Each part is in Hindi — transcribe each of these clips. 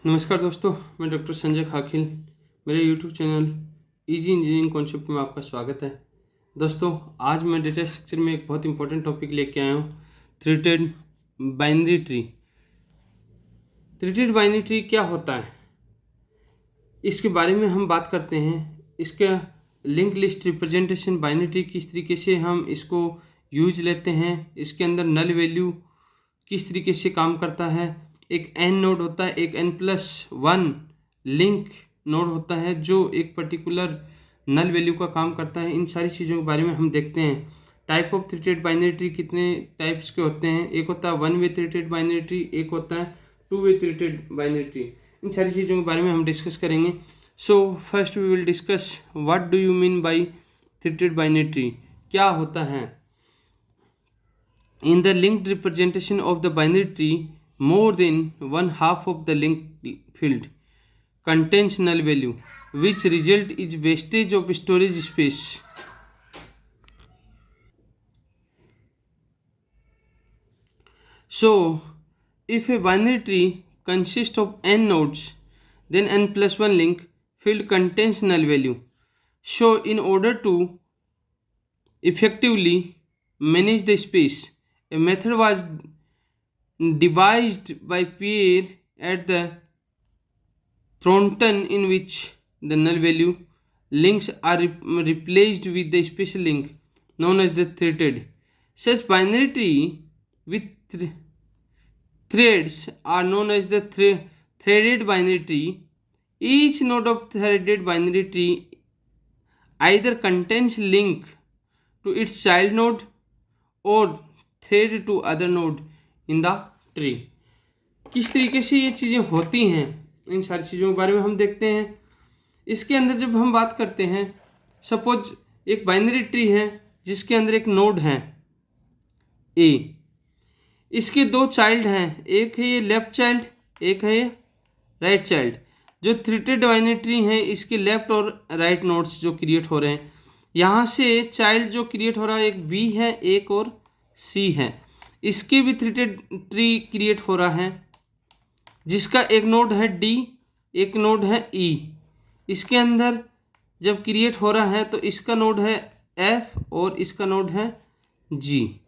नमस्कार दोस्तों, मैं डॉक्टर संजय खाखिल। मेरे YouTube channel easy engineering concept में आपका स्वागत है। दोस्तों, आज मैं डेटा स्ट्रक्चर में एक बहुत इंपॉर्टेंट टॉपिक लेके आया हूँ, threaded binary tree. Threaded binary tree क्या होता है, इसके बारे में हम बात करते हैं। इसका link list representation binary tree किस तरीके से हम इसको यूज लेते हैं, इसके अंदर नल वैल्यू किस तरीके से काम करता है। एक एन नोड होता है, एक n+1 लिंक नोड होता है जो एक पर्टिकुलर नल वैल्यू का काम करता है। इन सारी चीज़ों के बारे में हम देखते हैं। Type of threaded binary tree कितने टाइप्स के होते हैं, एक होता है one way threaded binary tree, एक होता है two way threaded binary tree. इन सारी चीज़ों के बारे में हम डिस्कस करेंगे। So first we will discuss what do you mean by threaded binary tree, क्या होता है। In the linked representation of the binary tree, more than one half of the link field contains null value, which result is wastage of storage space. So, if a binary tree consists of n nodes, then n+1 link field contains null value. So, in order to effectively manage the space, a method was devised by Pierre at the Thornton in which the null value links are replaced with the special link known as the threaded. Such binary tree with threads are known as the threaded binary tree. Each node of threaded binary tree either contains link to its child node or thread to other node in the tree. किस तरीके से ये चीज़ें होती हैं, इन सारी चीज़ों के बारे में हम देखते हैं। इसके अंदर जब हम बात करते हैं, सपोज एक बाइनरी ट्री है जिसके अंदर एक नोड है ए, इसके दो चाइल्ड हैं, एक है ये लेफ्ट चाइल्ड, एक है ये राइट चाइल्ड। जो थ्रेडेड बाइनरी ट्री है इसके लेफ्ट और राइट नोड्स जो क्रिएट हो रहे हैं, यहाँ से चाइल्ड जो क्रिएट हो रहा है एक बी है, एक और सी है। इसके भी थ्रेडेड ट्री क्रिएट हो रहा है जिसका एक नोड है डी, एक नोड है ई। इसके अंदर जब क्रिएट हो रहा है तो इसका नोड है एफ और इसका नोड है जी।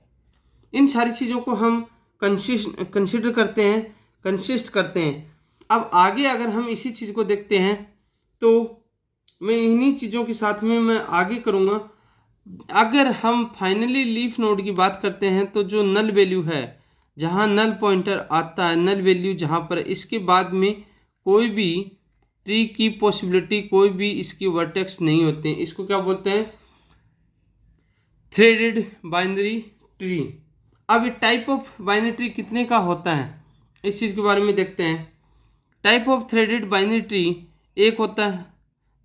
इन सारी चीज़ों को हम कंसिडर करते हैं, कंसिस्ट करते हैं। अब आगे अगर हम इसी चीज़ को देखते हैं तो मैं इन्हीं चीज़ों के साथ में मैं आगे करूँगा। अगर हम फाइनली लीफ नोड की बात करते हैं तो जो नल वैल्यू है, जहाँ नल पॉइंटर आता है, नल वैल्यू जहाँ पर, इसके बाद में कोई भी ट्री की पॉसिबिलिटी, कोई भी इसकी वर्टेक्स नहीं होते हैं। इसको क्या बोलते हैं, थ्रेडेड बाइनरी ट्री। अब ये टाइप ऑफ बाइनरी ट्री कितने का होता है, इस चीज़ के बारे में देखते हैं। Type of threaded binary tree एक होता है,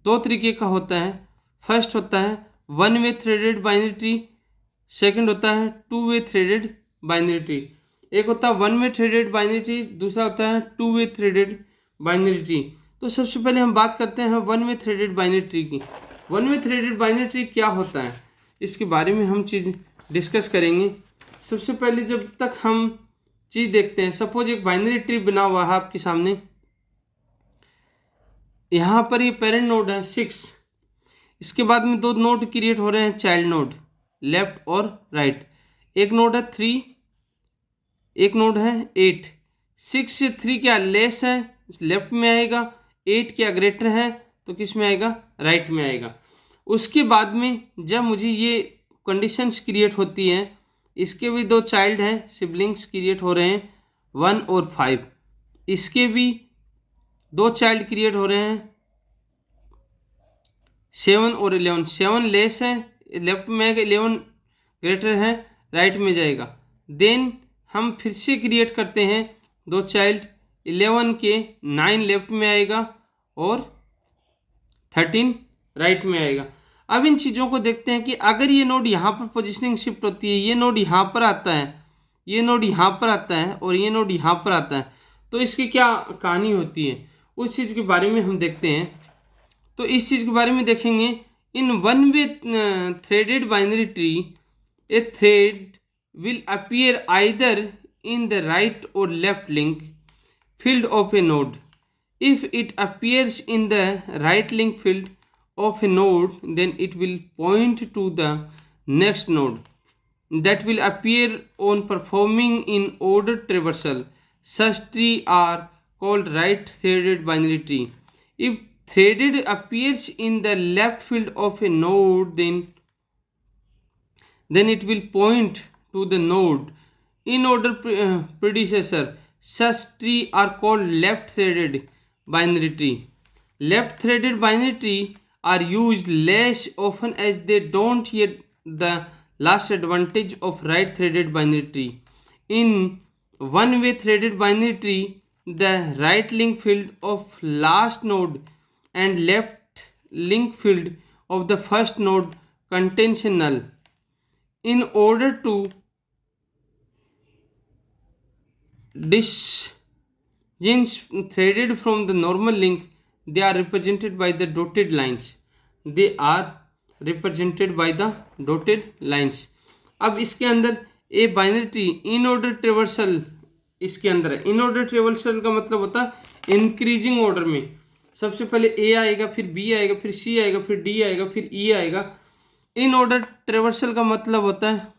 दो तरीके का होता है। फर्स्ट होता है one way threaded binary tree, second होता है two way threaded binary tree. एक होता है one way threaded binary tree, दूसरा होता है two way threaded binary tree. तो सबसे पहले हम बात करते हैं one way threaded binary tree की। One way threaded binary tree क्या होता है, इसके बारे में हम चीज़ डिस्कस करेंगे। सबसे पहले जब तक हम चीज़ देखते हैं, सपोज एक बाइनरी ट्री बना हुआ है आपके सामने। यहाँ पर ये पेरेंट नोड है 6, इसके बाद में दो नोड क्रिएट हो रहे हैं, चाइल्ड नोड लेफ्ट और राइट। एक नोड है 3, एक नोड है 8। 6 से 3 क्या लेस है, लेफ्ट में आएगा। 8 क्या ग्रेटर है तो किस में आएगा, राइट में आएगा। उसके बाद में जब मुझे ये कंडीशंस क्रिएट होती हैं, इसके भी दो चाइल्ड हैं, सिबलिंग्स क्रिएट हो रहे हैं 1 और 5। इसके भी दो चाइल्ड क्रिएट हो रहे हैं 7 और 11। 7 लेस है, लेफ्ट में आएगा, 11 ग्रेटर है, राइट में जाएगा। देन हम फिर से क्रिएट करते हैं दो चाइल्ड, 11 के 9 लेफ्ट में आएगा और 13 राइट में आएगा। अब इन चीज़ों को देखते हैं कि अगर ये नोड यहाँ पर पोजिशनिंग शिफ्ट होती है, ये नोड यहाँ पर आता है, ये नोड यहाँ पर आता है और ये नोड यहाँ पर आता है, तो इसकी क्या कहानी होती है, उस चीज़ के बारे में हम देखते हैं। तो इस चीज़ के बारे में देखेंगे। In one way threaded binary tree, A thread will appear either in the right or left link field of a node If it appears in the right link field of a node, then it will point to the next node that will appear on performing in order traversal. Such tree are called right threaded binary tree. If threaded appears in the left field of a node, then it will point to the node in order predecessor. Such tree are called left threaded binary tree. Left threaded binary tree are used less often as they don't yet the last advantage of right threaded binary tree. In one way threaded binary tree, the right link field of last node and left link field of the first node contains a null. In order to distinguish threaded from the normal link, they are represented by the dotted lines. They are represented by the dotted lines. अब इसके अंदर a binary tree in order traversal इसके अंदर है. इन ऑर्डर ट्रेवर्सल का मतलब होता है इंक्रीजिंग ऑर्डर में. सबसे पहले ए आएगा, फिर बी आएगा, फिर सी आएगा, फिर डी आएगा, फिर ई आएगा. इन ऑर्डर ट्रेवर्सल का मतलब होता है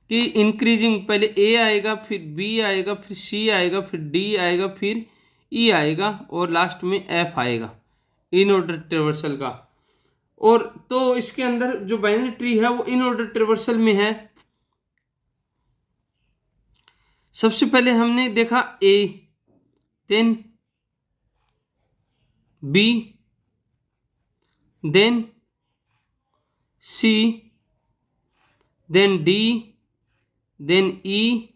कि इंक्रीजिंग, पहले ए आएगा, फिर बी आएगा, फिर सी आएगा, फिर डी आएगा, फिर ई आएगा और लास्ट में एफ आएगा इन ऑर्डर ट्रेवर्सल का. और तो इसके अंदर जो बाइनरी ट्री है वो इन ऑर्डर ट्रेवर्सल में है. सबसे पहले हमने देखा ए, देन बी, देन सी, देन डी, देन ई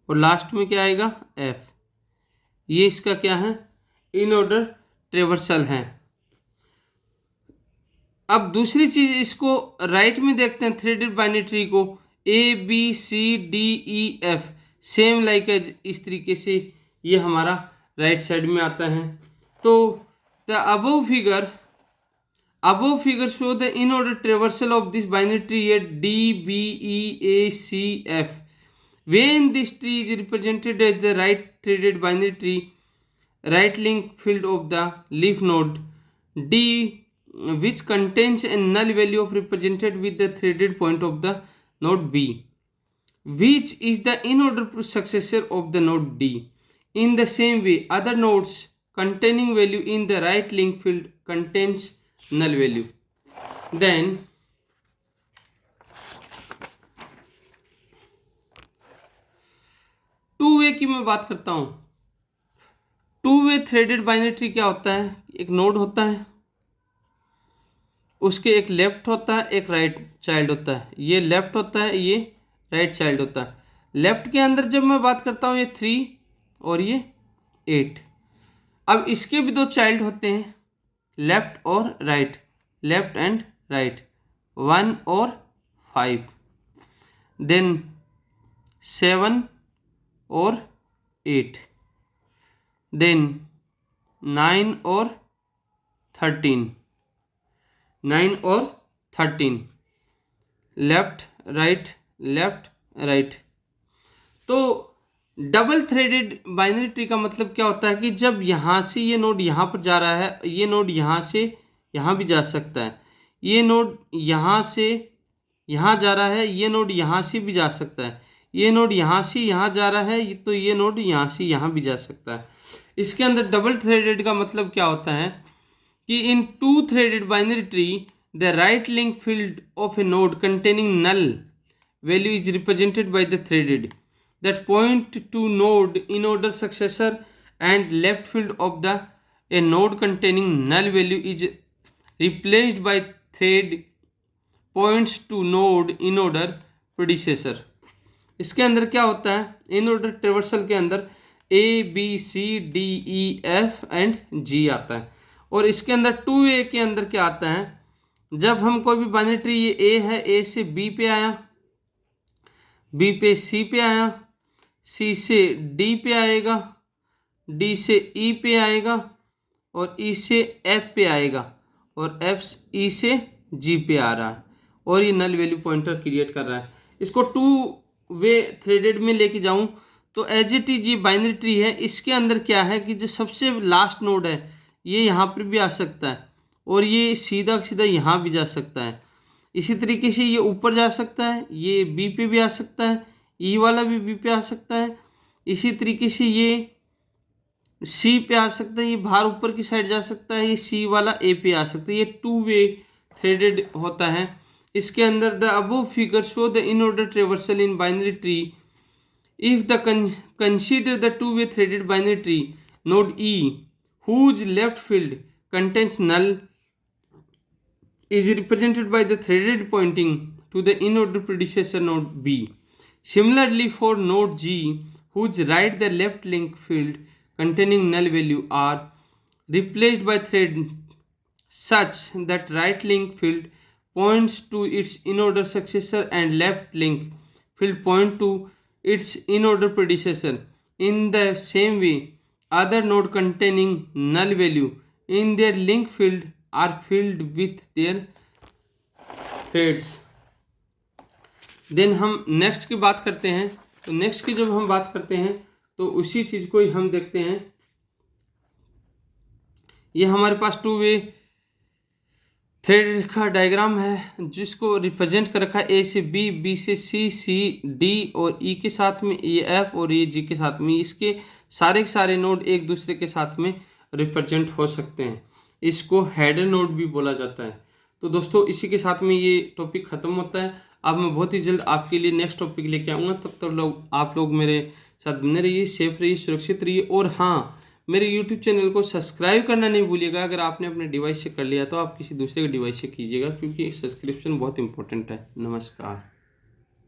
और लास्ट में क्या आएगा एफ. ये इसका क्या है इन ऑर्डर ट्रेवर्सल है. अब दूसरी चीज इसको राइट में देखते हैं थ्रेडेड बाइनरी ट्री को. A B C D E F same like as इस तरीके से ये हमारा राइट साइड में आता है. तो the above figure show the in order traversal of this binary tree at D B E A C F. When this tree is represented as the right threaded binary tree, right link field of the leaf node D, which contains a null value of represented with the threaded point of the node B, which is the in order successor of the node D. In the same way, other nodes containing value in the right link field contains null value. Then two way की मैं बात करता हूं. To way threaded binary tree क्या होता है? एक नोड होता है, उसके एक लेफ्ट होता है, एक राइट चाइल्ड होता है. ये लेफ्ट होता है, ये राइट चाइल्ड होता है. लेफ्ट के अंदर जब मैं बात करता हूँ ये 3 और ये 8. अब इसके भी 2 चाइल्ड होते हैं, लेफ्ट और राइट, लेफ्ट एंड राइट, 1 और 5, देन 7 और 8, देन 9 और 13, 9 और 13, लेफ्ट राइट लेफ्ट राइट. तो डबल थ्रेडेड बाइनरी ट्री का मतलब क्या होता है कि जब यहाँ से ये नोड यहाँ पर जा रहा है, ये नोड यहाँ से यहाँ भी जा सकता है, ये नोड यहाँ से यहाँ जा रहा है, ये नोड यहाँ से भी जा सकता है, ये नोड यहाँ से यहाँ जा रहा है, तो ये नोड यहाँ से यहाँ भी जा सकता है. इसके अंदर डबल थ्रेडेड का मतलब क्या होता है कि in two threaded binary tree the right link field of a node containing null value is represented by the threaded that point to node in order successor, and left field of the a node containing null value is replaced by thread points to node in order predecessor. इसके अंदर क्या होता है इन ऑर्डर ट्रेवर्सल के अंदर A B C D E F and G आता है. और इसके अंदर 2A के अंदर क्या आता है, जब हम कोई भी बाइनरी ट्री, ये A है, A से B पे आया, B पे C पे आया, C से D पे आएगा, D से E पे आएगा और E से F पे आएगा और F E से G पे आ रहा है और ये नल वैल्यू पॉइंटर क्रिएट कर रहा है. इसको टू वे थ्रेडेड में लेके जाऊं तो एज इट इज ये बाइनरी ट्री है, इसके अंदर क्या है कि जो सबसे लास्ट नोड है ये यहाँ पर भी आ सकता है और ये सीधा सीधा यहाँ भी जा सकता है। इसी तरीके से ये ऊपर जा सकता है, ये बी पे भी आ सकता है, ई वाला भी बी पे आ सकता है। इसी तरीके से ये सी पे आ सकता है, ये बाहर ऊपर की साइड जा सकता है, ये सी वाला ए पे आ सकता है। ये 2 वे थ्रेडेड होता है। इसके अंदर the above figure show the in order traversal in binary tree if the consider the 2 way threaded binary tree node E whose left field contains null is represented by the threaded pointing to the in-order predecessor node B. Similarly, for node G, whose right the left link field containing null value are replaced by thread such that right link field points to its in-order successor and left link field point to its in-order predecessor. In the same way, other node containing null value in their link field are filled with their threads. Then हम नेक्स्ट की बात करते हैं। तो नेक्स्ट की जब हम बात करते हैं तो उसी चीज को ही हम देखते हैं। ये हमारे पास 2 वे थ्रेड का डायग्राम है जिसको रिप्रेजेंट कर रखा है ए से बी, बी से सी, सी डी और ई के साथ में, ये एफ और ये जी के साथ में। इसके सारे के सारे नोड एक दूसरे के साथ में रिप्रेजेंट हो सकते हैं। इसको हेडर नोड भी बोला जाता है। तो दोस्तों इसी के साथ में ये टॉपिक ख़त्म होता है। अब मैं बहुत ही जल्द आपके लिए नेक्स्ट टॉपिक लेके आऊँगा। तब तक आप लोग मेरे साथ बने रहिए, सेफ रहिए, सुरक्षित रहिए। और हाँ, मेरे YouTube चैनल को सब्सक्राइब करना नहीं भूलिएगा। अगर आपने अपने डिवाइस से कर लिया तो आप किसी दूसरे के डिवाइस से कीजिएगा, क्योंकि सब्सक्रिप्शन बहुत इंपॉर्टेंट है। नमस्कार।